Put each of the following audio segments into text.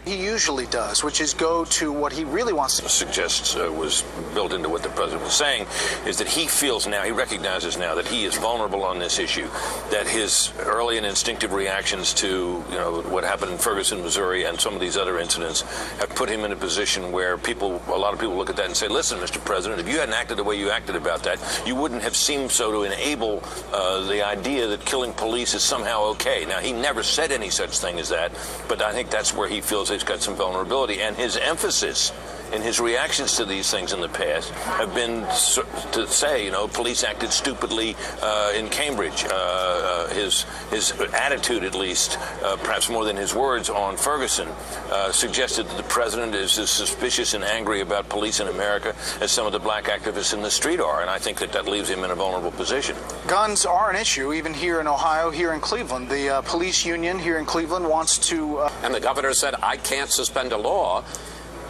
he usually does, which is go to what he really wants to suggests was built into what the president was saying, is that he feels now, he recognizes now that he is vulnerable on this issue, that his early and instinctive reactions to, what happened in Ferguson, Missouri, and some of these other incidents have put him in a position where a lot of people look at that and say, listen, Mr. President, if you hadn't acted the way you acted about that, you wouldn't have seemed so to enable the idea that killing police is somehow okay. Now, he never said any such thing as that, but I think that's where he feels he's got some vulnerability. And his emphasis in his reactions to these things in the past have been to say, police acted stupidly in Cambridge. His attitude, at least, perhaps more than his words on Ferguson, suggested that the president is as suspicious and angry about police in America as some of the black activists in the street are. And I think that leaves him in a vulnerable position. Guns are an issue, even here in Ohio, here in Cleveland. The police union here in Cleveland wants to... And the governor said, I can't suspend a law.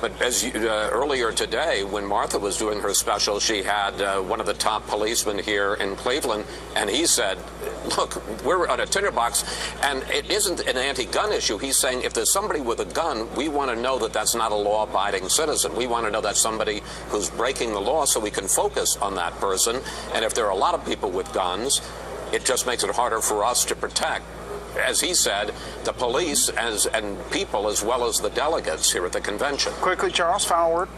But as earlier today, when Martha was doing her special, she had one of the top policemen here in Cleveland, and he said, look, we're on a tinderbox, and it isn't an anti-gun issue. He's saying if there's somebody with a gun, we want to know that that's not a law-abiding citizen. We want to know that's somebody who's breaking the law so we can focus on that person. And if there are a lot of people with guns, it just makes it harder for us to protect, as he said, the police and people as well as the delegates here at the convention. Quickly, Charles, final word.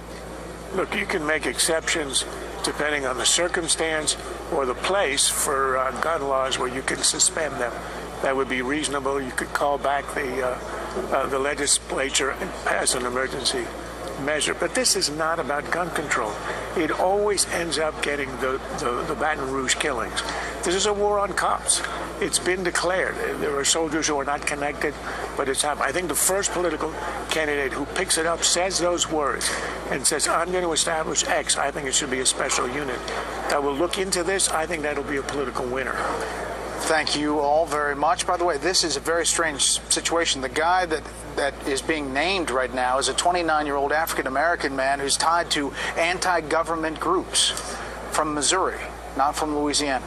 Look, you can make exceptions depending on the circumstance or the place for gun laws where you can suspend them. That would be reasonable. You could call back the legislature and pass an emergency measure. But this is not about gun control. It always ends up getting the Baton Rouge killings. This is a war on cops. It's been declared. There are soldiers who are not connected, but it's happened. I think the first political candidate who picks it up, says those words, and says, I'm going to establish X, I think it should be a special unit that will look into this. I think that'll be a political winner. Thank you all very much. By the way, this is a very strange situation. The guy that is being named right now is a 29-year-old African-American man who's tied to anti-government groups from Missouri, not from Louisiana.